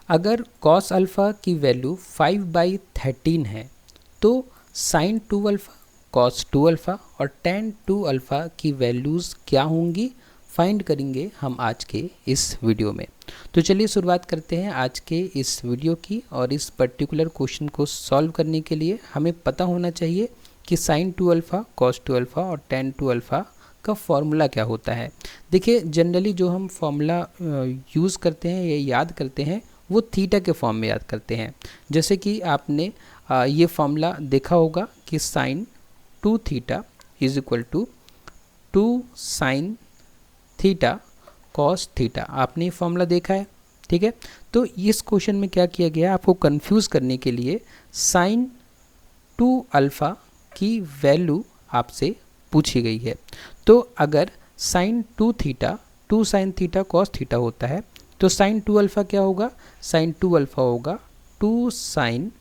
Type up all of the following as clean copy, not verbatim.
अगर cos alpha की value 5/13 है तो साइन 2 अल्फ़ा, कॉस 2 अल्फ़ा और टेन 2 अल्फ़ा की वैल्यूज़ क्या होंगी, फाइंड करेंगे हम आज के इस वीडियो में। तो चलिए शुरुआत करते हैं आज के इस वीडियो की। और इस पर्टिकुलर क्वेश्चन को सॉल्व करने के लिए हमें पता होना चाहिए कि साइन 2 अल्फ़ा, कॉस 2 अल्फ़ा और टेन 2 अल्फ़ा का फॉर्मूला क्या होता है। देखिए जनरली जो हम फॉर्मूला यूज़ करते हैं या याद करते हैं वो थीटा के फॉर्म में याद करते हैं। जैसे कि आपने ये फॉर्मूला देखा होगा कि sine 2 theta is equal to 2 sine theta cos theta. आपने ये फॉर्मूला देखा है, ठीक है। तो इस क्वेश्चन में क्या किया गया, आपको कंफ्यूज करने के लिए साइन 2 अल्फ़ा की वैल्यू आपसे पूछी गई है। तो अगर sine 2 theta 2 sine theta cos theta होता है तो साइन 2 अल्फ़ा क्या होगा, साइन 2 अल्फ़ा होगा 2 साइन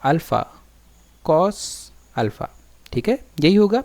अल्फ़ा कॉस अल्फ़ा, ठीक है, यही होगा।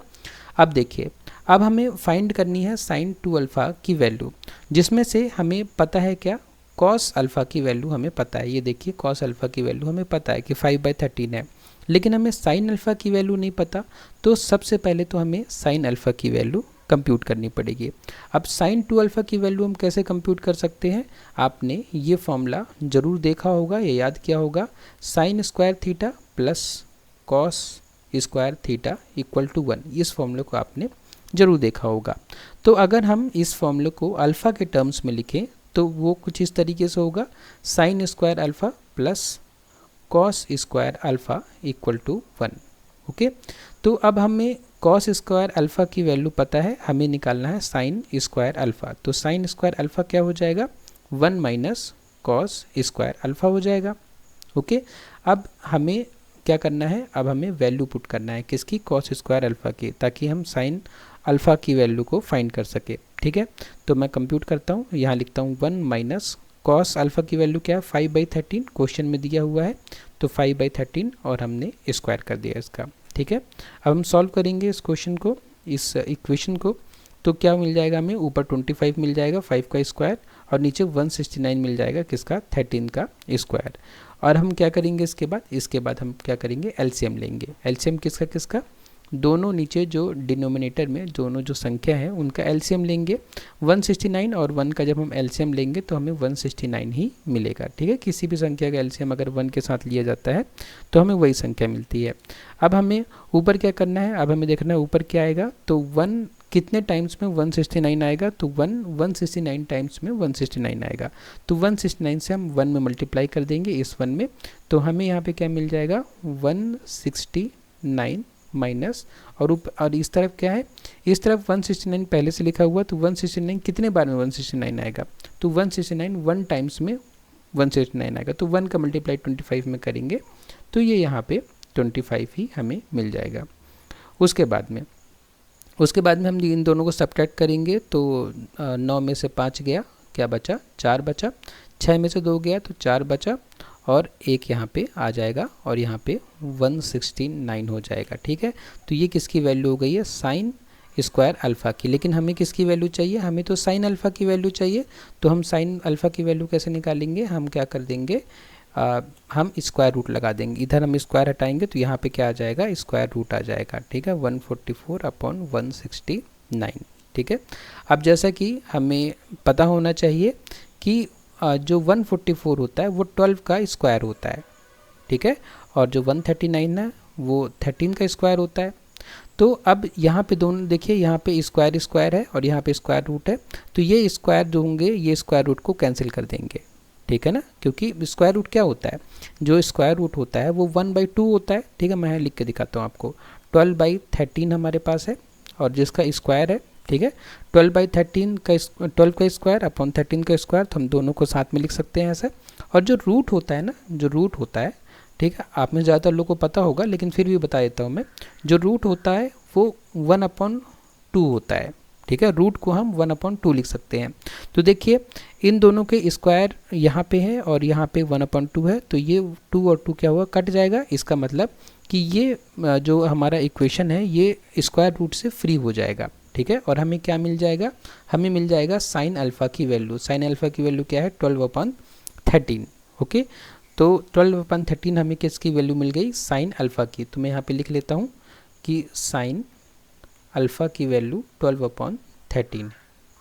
अब देखिए, अब हमें फाइंड करनी है साइन 2 अल्फ़ा की वैल्यू, जिसमें से हमें पता है क्या, कॉस अल्फ़ा की वैल्यू हमें पता है। ये देखिए कॉस अल्फ़ा की वैल्यू हमें पता है कि 5/13 है, लेकिन हमें साइन अल्फ़ा की वैल्यू नहीं पता। तो सबसे पहले तो हमें साइन अल्फ़ा की वैल्यू कंप्यूट करनी पड़ेगी। अब साइन 2 अल्फ़ा की वैल्यू हम कैसे कंप्यूट कर सकते हैं, आपने ये फॉर्मूला ज़रूर देखा होगा या याद किया होगा, sine square theta plus cos square theta equal to 1। इस फॉर्मूले को आपने ज़रूर देखा होगा। तो अगर हम इस फॉर्मूले को अल्फ़ा के टर्म्स में लिखें तो वो कुछ इस तरीके से होगा, sine square alpha plus cos square alpha equal to 1। Okay, तो अब हमें कॉस स्क्वायर अल्फ़ा की वैल्यू पता है, हमें निकालना है साइन स्क्वायर अल्फ़ा। तो साइन स्क्वायर अल्फ़ा क्या हो जाएगा, 1 माइनस कॉस स्क्वायर अल्फ़ा हो जाएगा। ओके, अब हमें क्या करना है, अब हमें वैल्यू पुट करना है किसकी, कॉस स्क्वायर अल्फ़ा की, ताकि हम साइन अल्फ़ा की वैल्यू को फाइंड कर सके। ठीक है, तो मैं कंप्यूट करता हूँ, यहाँ लिखता हूँ 1 माइनस कॉस अल्फ़ा की वैल्यू क्या है, 5/13 क्वेश्चन में दिया हुआ है, तो 5/13 और हमने स्क्वायर कर दिया इसका। ठीक है, अब हम सॉल्व करेंगे इस क्वेश्चन को, इस इक्वेशन को। तो क्या मिल जाएगा हमें, ऊपर 25 मिल जाएगा 5 का स्क्वायर और नीचे 169 मिल जाएगा किसका, 13 का स्क्वायर। और हम क्या करेंगे इसके बाद हम क्या करेंगे, एलसीएम लेंगे। एलसीएम किसका किसका, दोनों नीचे जो डिनोमिनेटर में दोनों जो संख्या है उनका एलसीएम लेंगे। 169 और 1 का जब हम एलसीएम लेंगे तो हमें 169 ही मिलेगा। ठीक है, किसी भी संख्या का एलसीएम अगर 1 के साथ लिया जाता है तो हमें वही संख्या मिलती है। अब हमें ऊपर क्या करना है, अब हमें देखना है ऊपर क्या आएगा। तो 1 कितने टाइम्स में 169 आएगा, तो 169 टाइम्स में 169 आएगा। तो 169 से हम 1 में मल्टीप्लाई कर देंगे इस 1 में, तो हमें यहाँ पे क्या मिल जाएगा, 169 माइनस, और इस तरफ क्या है, इस तरफ 169 पहले से लिखा हुआ, तो 169 कितने बार में 169 आएगा, तो 169 1 टाइम्स में 169 आएगा। तो 1 का मल्टीप्लाई 25 में करेंगे तो ये यहाँ पे 25 ही हमें मिल जाएगा। उसके बाद में हम इन दोनों को सब्ट्रैक्ट करेंगे तो 9 में से 5 गया, क्या बचा, 4 बचा, 6 में से 2 गया तो 4 बचा, और एक यहाँ पे आ जाएगा और यहाँ पे 169 हो जाएगा। ठीक है, तो ये किसकी वैल्यू हो गई है, साइन स्क्वायर अल्फ़ा की। लेकिन हमें किसकी वैल्यू चाहिए, हमें तो साइन अल्फ़ा की वैल्यू चाहिए। तो हम साइन अल्फ़ा की वैल्यू कैसे निकालेंगे, हम क्या कर देंगे, हम स्क्वायर रूट लगा देंगे। इधर हम स्क्वायर हटाएंगे तो यहाँ पे क्या आ जाएगा, स्क्वायर रूट आ जाएगा। ठीक है, 144/169। ठीक है, अब जैसा कि हमें पता होना चाहिए कि जो 144 होता है वो 12 का स्क्वायर होता है। ठीक है, और जो 139 है वो 13 का स्क्वायर होता है। तो अब यहाँ पे दोनों देखिए, यहाँ पे स्क्वायर स्क्वायर है और यहाँ पे स्क्वायर रूट है, तो ये स्क्वायर जो होंगे ये स्क्वायर रूट को कैंसिल कर देंगे। ठीक है ना, क्योंकि स्क्वायर रूट क्या होता है, जो स्क्वायर रूट होता है वो 1/2 होता है। ठीक है, मैं लिख के दिखाता हूँ आपको, 12/13 हमारे पास है और जिसका स्क्वायर है। ठीक है, 12/13 का 12 का स्क्वायर अपॉन 13 का स्क्वायर, तो हम दोनों को साथ में लिख सकते हैं ऐसे। और जो रूट होता है ना, जो रूट होता है, ठीक है, आप में ज़्यादातर लोगों को पता होगा लेकिन फिर भी बता देता हूँ मैं, जो रूट होता है वो 1/2 होता है। ठीक है, रूट को हम 1/2 लिख सकते हैं। तो देखिए इन दोनों के स्क्वायर यहाँ पे है और यहाँ पे 1/2 है, तो ये 2 और 2 क्या हुआ, कट जाएगा। इसका मतलब कि ये जो हमारा इक्वेशन है ये स्क्वायर रूट से फ्री हो जाएगा। ठीक है, और हमें क्या मिल जाएगा, हमें मिल जाएगा साइन अल्फ़ा की वैल्यू। साइन अल्फ़ा की वैल्यू क्या है, 12/13। ओके, तो 12/13 हमें किसकी वैल्यू मिल गई, साइन अल्फ़ा की। तो मैं यहाँ पे लिख लेता हूँ कि साइन अल्फ़ा की वैल्यू 12/13,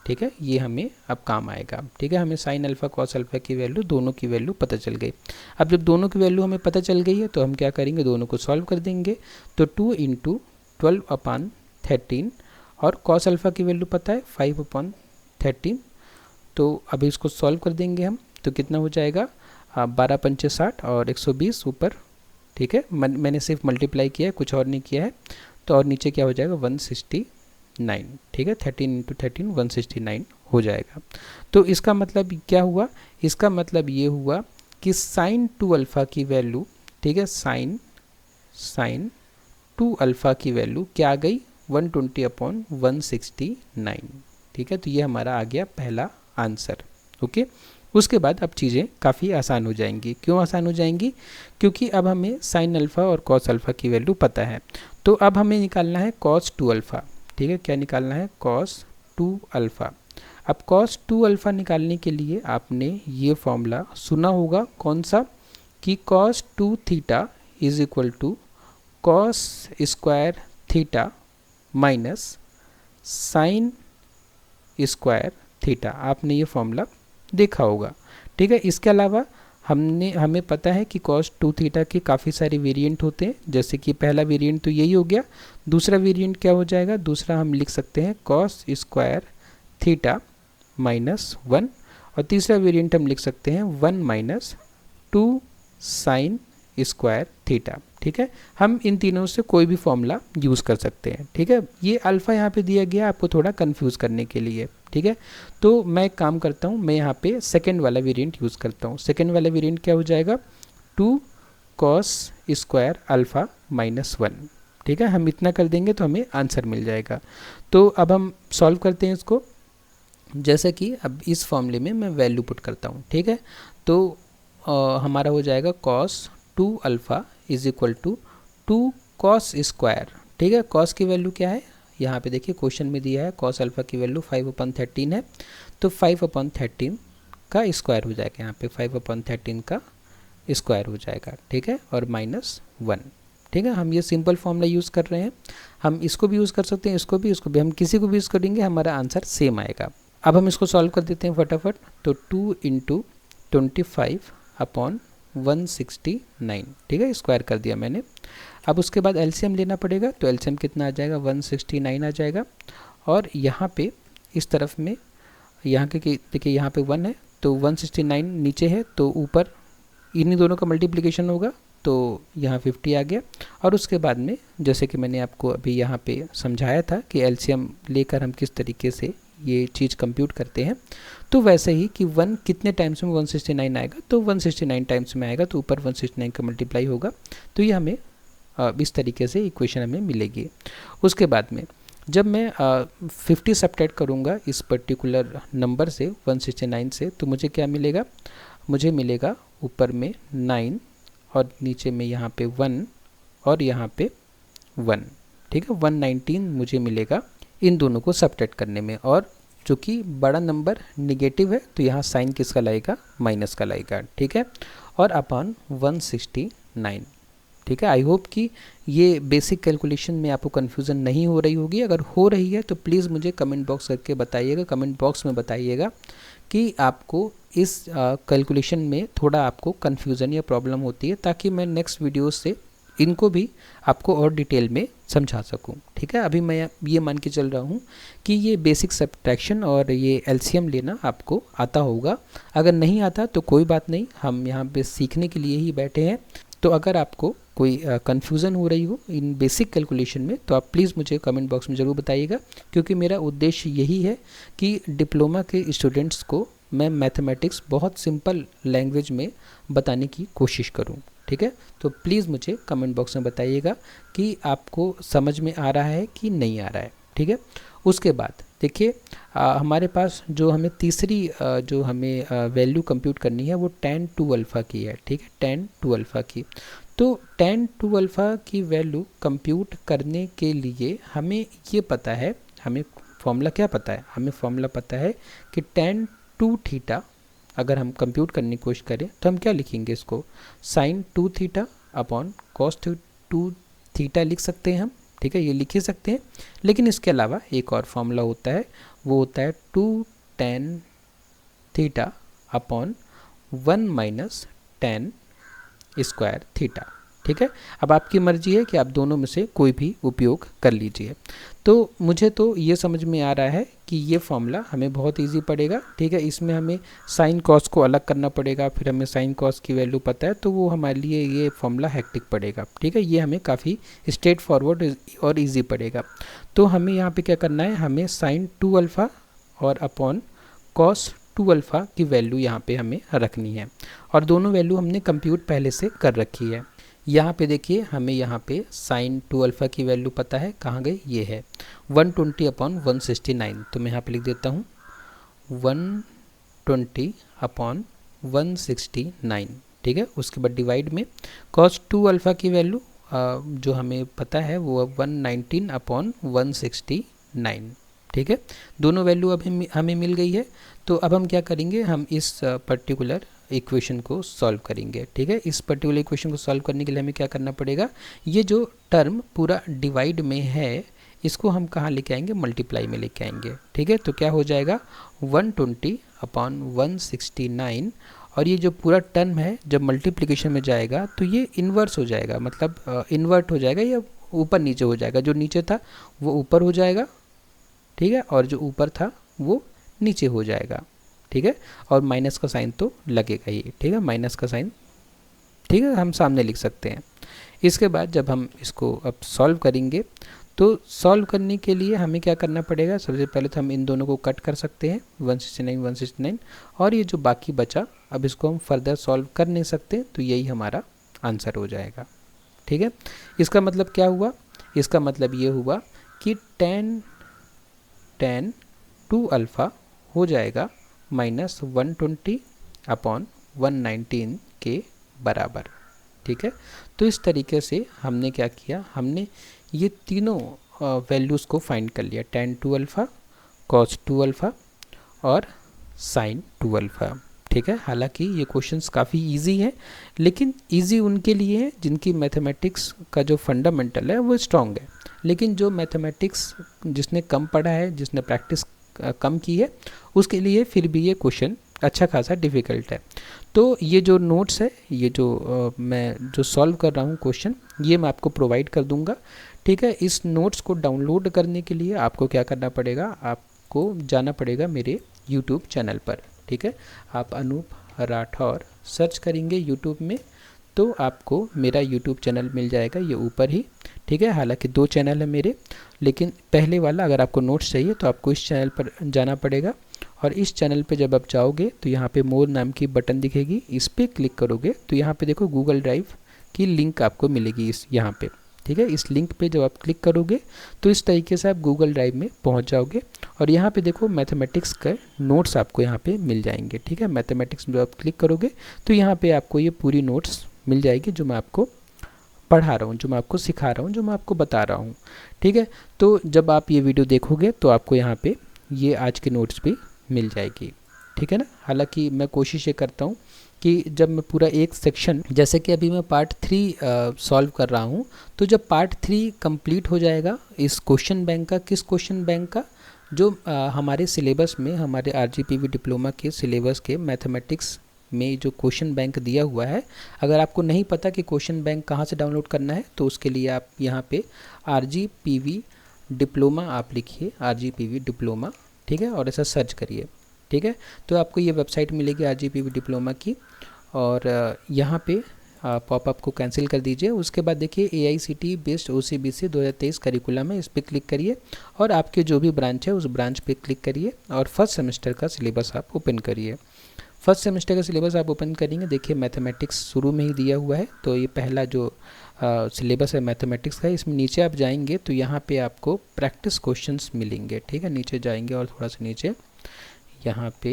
ठीक है, ये हमें अब काम आएगा। ठीक है, हमें साइन अल्फ़ा कॉस अल्फ़ा की वैल्यू, दोनों की वैल्यू पता चल गई। अब जब दोनों की वैल्यू हमें पता चल गई है तो हम क्या करेंगे, दोनों को सॉल्व कर देंगे। तो 2 × 12/13 और कॉस अल्फ़ा की वैल्यू पता है 5/13, तो अभी इसको सॉल्व कर देंगे हम। तो कितना हो जाएगा, 12 पंचे 60 और 120 ऊपर, ठीक है, मैंने सिर्फ मल्टीप्लाई किया है, कुछ और नहीं किया है। तो और नीचे क्या हो जाएगा, 169, ठीक है, 13 × 13 169 हो जाएगा। तो इसका मतलब क्या हुआ, इसका मतलब ये हुआ कि साइन 2 अल्फ़ा की वैल्यू, ठीक है, साइन 2 अल्फ़ा की वैल्यू क्या आ गई, 120/169, ठीक है। तो ये हमारा आ गया पहला आंसर। ओके, उसके बाद अब चीज़ें काफ़ी आसान हो जाएंगी। क्यों आसान हो जाएंगी, क्योंकि अब हमें साइन अल्फ़ा और कॉस अल्फ़ा की वैल्यू पता है। तो अब हमें निकालना है कॉस 2 अल्फ़ा, ठीक है, क्या निकालना है, कॉस 2 अल्फ़ा। अब कॉस 2 अल्फ़ा निकालने के लिए आपने ये फॉर्मूला सुना होगा, कौन सा, कि cos 2 theta is equal to cos square theta minus sine square theta. आपने ये फॉर्मूला देखा होगा, ठीक है। इसके अलावा हमें पता है कि कॉस 2 थीटा के काफ़ी सारे वेरिएंट होते हैं, जैसे कि पहला वेरिएंट तो यही हो गया। दूसरा वेरिएंट क्या हो जाएगा, दूसरा हम लिख सकते हैं कॉस स्क्वायर थीटा -1, और तीसरा वेरिएंट हम लिख सकते हैं 1 - 2 साइन स्क्वायर थीटा, ठीक है। हम इन तीनों से कोई भी फॉर्मूला यूज़ कर सकते हैं, ठीक है। ये अल्फ़ा यहाँ पे दिया गया आपको थोड़ा कंफ्यूज करने के लिए, ठीक है। तो मैं एक काम करता हूँ, मैं यहाँ पे सेकंड वाला वेरिएंट यूज़ करता हूँ। सेकंड वाला वेरिएंट क्या हो जाएगा, 2 कॉस स्क्वायर अल्फ़ा -1, ठीक है। हम इतना कर देंगे तो हमें आंसर मिल जाएगा। तो अब हम सॉल्व करते हैं इसको, जैसे कि अब इस फॉर्मूले में मैं वैल्यू पुट करता हूँ, ठीक है। तो हमारा हो जाएगा cos 2 alpha is equal to 2 cos square, ठीक है। कॉस की वैल्यू क्या है, यहाँ पे देखिए क्वेश्चन में दिया है कॉस अल्फ़ा की वैल्यू 5/13 है, तो 5/13 का स्क्वायर हो जाएगा, यहाँ पे 5/13 का स्क्वायर हो जाएगा, ठीक है, और -1, ठीक है। हम ये सिंपल फॉर्मूला यूज़ कर रहे हैं, हम इसको भी यूज़ कर सकते हैं, इसको भी हम किसी को भी यूज़ करेंगे, हमारा आंसर सेम आएगा। अब हम इसको सॉल्व कर देते हैं फटाफट। तो 2 × 25/169, ठीक है, स्क्वायर कर दिया मैंने। अब उसके बाद एलसीएम लेना पड़ेगा, तो एलसीएम कितना आ जाएगा, 169 आ जाएगा। और यहाँ पे इस तरफ में यहाँ के देखिए यहाँ पे 1 है, तो 169 नीचे है, तो ऊपर इन्हीं दोनों का मल्टीप्लिकेशन होगा, तो यहाँ 50 आ गया। और उसके बाद में जैसे कि मैंने आपको अभी यहाँ पे समझाया था कि एलसीएम लेकर हम किस तरीके से ये चीज़ कंप्यूट करते हैं, तो वैसे ही कि 1 कितने टाइम्स में 169 आएगा, तो 169 टाइम्स में आएगा, तो ऊपर 169 का मल्टीप्लाई होगा, तो ये हमें इस तरीके से इक्वेशन हमें मिलेगी। उसके बाद में जब मैं 50 सब्ट्रैक्ट करूँगा इस पर्टिकुलर नंबर से 169 से, तो मुझे क्या मिलेगा, मुझे मिलेगा ऊपर में 9 और नीचे में यहाँ पे 1 और यहाँ पे 1, ठीक है, 119 मुझे मिलेगा इन दोनों को सब्ट्रैक्ट करने में। और चूँकि बड़ा नंबर निगेटिव है तो यहाँ साइन किसका लाएगा, माइनस का लाएगा, ठीक है, और अपॉन 169, ठीक है। आई होप कि ये बेसिक कैलकुलेशन में आपको कन्फ्यूज़न नहीं हो रही होगी। अगर हो रही है तो प्लीज़ मुझे कमेंट बॉक्स करके बताइएगा, कमेंट बॉक्स में बताइएगा कि आपको इस कैलकुलेशन में थोड़ा आपको कन्फ्यूज़न या प्रॉब्लम होती है, ताकि मैं नेक्स्ट वीडियो से इनको भी आपको और डिटेल में समझा सकूं, ठीक है। अभी मैं ये मान के चल रहा हूँ कि ये बेसिक सब्ट्रैक्शन और ये एलसीएम लेना आपको आता होगा। अगर नहीं आता तो कोई बात नहीं, हम यहाँ पे सीखने के लिए ही बैठे हैं। तो अगर आपको कोई कन्फ्यूज़न हो रही हो इन बेसिक कैलकुलेशन में, तो आप प्लीज़ मुझे कमेंट बॉक्स में ज़रूर बताइएगा, क्योंकि मेरा उद्देश्य यही है कि डिप्लोमा के स्टूडेंट्स को मैं मैथमेटिक्स बहुत सिंपल लैंग्वेज में बताने की कोशिश करूं, ठीक है। तो प्लीज़ मुझे कमेंट बॉक्स में बताइएगा कि आपको समझ में आ रहा है कि नहीं आ रहा है, ठीक है। उसके बाद देखिए हमारे पास जो हमें तीसरी जो हमें वैल्यू कंप्यूट करनी है वो tan 2 अल्फ़ा की है, ठीक है, tan 2 अल्फ़ा की। तो tan 2 अल्फ़ा की वैल्यू कंप्यूट करने के लिए हमें ये पता है, हमें फॉर्मूला क्या पता है, हमें फॉर्मूला पता है कि tan 2 थीटा अगर हम कंप्यूट करने की कोशिश करें तो हम क्या लिखेंगे इसको, sine 2 theta upon cos 2 theta लिख सकते हैं हम, ठीक है, ये लिख ही सकते हैं। लेकिन इसके अलावा एक और फॉर्मूला होता है, वो होता है 2 tan theta upon 1 minus tan square theta, ठीक है। अब आपकी मर्जी है कि आप दोनों में से कोई भी उपयोग कर लीजिए। तो मुझे तो ये समझ में आ रहा है कि ये फॉर्मूला हमें बहुत इजी पड़ेगा, ठीक है। इसमें हमें साइन कॉस को अलग करना पड़ेगा, फिर हमें साइन कॉस की वैल्यू पता है, तो वो हमारे लिए ये फॉर्मूला हेक्टिक पड़ेगा, ठीक है। ये हमें काफ़ी स्ट्रेट फॉरवर्ड और ईजी पड़ेगा। तो हमें यहाँ पे क्या करना है, हमें साइन 2 अल्फ़ा और अपॉन कॉस 2 अल्फ़ा की वैल्यू यहाँ पे हमें रखनी है, और दोनों वैल्यू हमने कंप्यूट पहले से कर रखी है। यहाँ पे देखिए, हमें यहाँ पे साइन 2 अल्फ़ा की वैल्यू पता है, कहाँ गई, ये है 120 अपॉन 169। तो मैं यहाँ पे लिख देता हूँ 120 अपॉन 169, ठीक है। उसके बाद डिवाइड में कॉस 2 अल्फ़ा की वैल्यू जो हमें पता है वो 119 अपॉन 169, ठीक है। दोनों वैल्यू अब हमें मिल गई है। तो अब हम क्या करेंगे, हम इस पर्टिकुलर इक्वेशन को सॉल्व करेंगे, ठीक है। इस पर्टिकुलर इक्वेशन को सॉल्व करने के लिए हमें क्या करना पड़ेगा, ये जो टर्म पूरा डिवाइड में है इसको हम कहाँ लेके आएंगे, मल्टीप्लाई में लेके आएंगे, ठीक है। तो क्या हो जाएगा 120 अपॉन 169, और ये जो पूरा टर्म है जब मल्टीप्लिकेशन में जाएगा तो ये इन्वर्स हो जाएगा, मतलब इन्वर्ट हो जाएगा, या ऊपर नीचे हो जाएगा। जो नीचे था वो ऊपर हो जाएगा, ठीक है, और जो ऊपर था वो नीचे हो जाएगा, ठीक है। और माइनस का साइन तो लगेगा ही, ठीक है, माइनस का साइन, ठीक है, हम सामने लिख सकते हैं। इसके बाद जब हम इसको अब सॉल्व करेंगे, तो सॉल्व करने के लिए हमें क्या करना पड़ेगा, सबसे पहले तो हम इन दोनों को कट कर सकते हैं 169 169, और ये जो बाकी बचा अब इसको हम फर्दर सॉल्व कर नहीं सकते, तो यही हमारा आंसर हो जाएगा, ठीक है। इसका मतलब क्या हुआ, इसका मतलब ये हुआ कि tan 2 अल्फ़ा हो जाएगा माइनस 120 अपॉन 119 के बराबर, ठीक है। तो इस तरीके से हमने क्या किया, हमने ये तीनों वैल्यूज़ को फाइंड कर लिया, tan 2 अल्फ़ा, cos 2 अल्फ़ा और sin 2 अल्फ़ा, ठीक है। हालांकि ये क्वेश्चंस काफ़ी इजी हैं, लेकिन इजी उनके लिए है जिनकी मैथमेटिक्स का जो फंडामेंटल है वो स्ट्रॉन्ग है। लेकिन जो मैथमेटिक्स जिसने कम पढ़ा है, जिसने प्रैक्टिस कम की है, उसके लिए फिर भी ये क्वेश्चन अच्छा खासा डिफ़िकल्ट है। तो ये जो नोट्स है, ये जो मैं जो सॉल्व कर रहा हूँ क्वेश्चन, ये मैं आपको प्रोवाइड कर दूँगा, ठीक है। इस नोट्स को डाउनलोड करने के लिए आपको क्या करना पड़ेगा, आपको जाना पड़ेगा मेरे यूट्यूब चैनल पर, ठीक है। आप अनूप राठौर सर्च करेंगे यूट्यूब में तो आपको मेरा यूट्यूब चैनल मिल जाएगा, ये ऊपर ही, ठीक है। हालांकि 2 चैनल है मेरे, लेकिन पहले वाला अगर आपको नोट्स चाहिए तो आपको इस चैनल पर जाना पड़ेगा, और इस चैनल पे जब आप जाओगे तो यहाँ पे मोर नाम की बटन दिखेगी, इस पर क्लिक करोगे तो यहाँ पे देखो गूगल ड्राइव की लिंक आपको मिलेगी इस यहाँ पे, ठीक है। इस लिंक पे जब आप क्लिक करोगे तो इस तरीके से आप गूगल ड्राइव में पहुँच जाओगे, और यहाँ पे देखो मैथमेटिक्स के नोट्स आपको यहाँ पे मिल जाएंगे, ठीक है। मैथमेटिक्स में आप क्लिक करोगे तो यहाँ पे आपको ये पूरी नोट्स मिल जाएगी जो मैं आपको पढ़ा रहा हूँ, जो मैं आपको सिखा रहा हूँ, जो मैं आपको बता रहा हूँ, ठीक है। तो जब आप ये वीडियो देखोगे तो आपको यहाँ पे ये आज के नोट्स भी मिल जाएगी, ठीक है ना। हालांकि मैं कोशिश ये करता हूँ कि जब मैं पूरा एक सेक्शन, जैसे कि अभी मैं पार्ट 3 सॉल्व कर रहा हूँ, तो जब पार्ट 3 कंप्लीट हो जाएगा इस क्वेश्चन बैंक का, किस क्वेश्चन बैंक का, जो हमारे सिलेबस में, हमारे RGPV डिप्लोमा के सिलेबस के मैथमेटिक्स में जो क्वेश्चन बैंक दिया हुआ है, अगर आपको नहीं पता कि क्वेश्चन बैंक कहाँ से डाउनलोड करना है तो उसके लिए आप यहाँ पे RGPV डिप्लोमा आप लिखिए, RGPV डिप्लोमा, ठीक है, और ऐसा सर्च करिए, ठीक है। तो आपको ये वेबसाइट मिलेगी RGPV डिप्लोमा की, और यहाँ पे पॉपअप को कैंसिल कर दीजिए। उसके बाद देखिए AICTE बेस्ड OCBC 2023 करिकुलम है, इस पर क्लिक करिए, और आपके जो भी ब्रांच है उस ब्रांच पे क्लिक करिए, और फर्स्ट सेमेस्टर का सिलेबस आप ओपन करिए। फर्स्ट सेमेस्टर का सिलेबस आप ओपन करेंगे, देखिए मैथमेटिक्स शुरू में ही दिया हुआ है, तो ये पहला जो सिलेबस है मैथमेटिक्स का, इसमें नीचे आप जाएंगे तो यहाँ पे आपको प्रैक्टिस क्वेश्चंस मिलेंगे, ठीक है। नीचे जाएंगे और थोड़ा सा नीचे यहाँ पे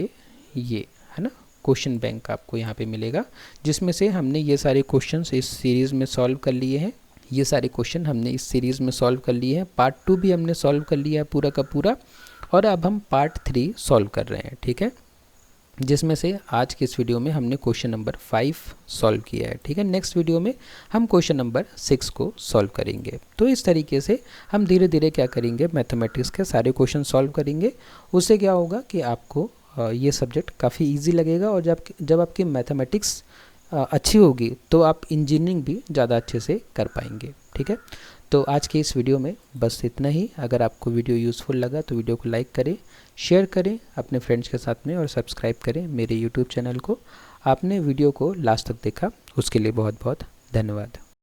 ये है ना क्वेश्चन बैंक आपको यहाँ पे मिलेगा, जिसमें से हमने ये सारे क्वेश्चंस इस सीरीज़ में सॉल्व कर लिए हैं। ये सारे क्वेश्चन हमने इस सीरीज़ में सॉल्व कर लिए हैं। पार्ट 2 भी हमने सॉल्व कर लिया है पूरा का पूरा, और अब हम पार्ट 3 सॉल्व कर रहे हैं, ठीक है। जिसमें से आज के इस वीडियो में हमने क्वेश्चन नंबर 5 सॉल्व किया है। ठीक है, नेक्स्ट वीडियो में हम क्वेश्चन नंबर 6 को सॉल्व करेंगे। तो इस तरीके से हम धीरे धीरे क्या करेंगे, मैथमेटिक्स के सारे क्वेश्चन सॉल्व करेंगे। उससे क्या होगा कि आपको ये सब्जेक्ट काफ़ी इजी लगेगा, और जब आपकी मैथमेटिक्स अच्छी होगी तो आप इंजीनियरिंग भी ज़्यादा अच्छे से कर पाएंगे। ठीक है, तो आज के इस वीडियो में बस इतना ही। अगर आपको वीडियो यूज़फुल लगा तो वीडियो को लाइक करें, शेयर करें अपने फ्रेंड्स के साथ में, और सब्सक्राइब करें मेरे यूट्यूब चैनल को। आपने वीडियो को लास्ट तक देखा उसके लिए बहुत बहुत धन्यवाद।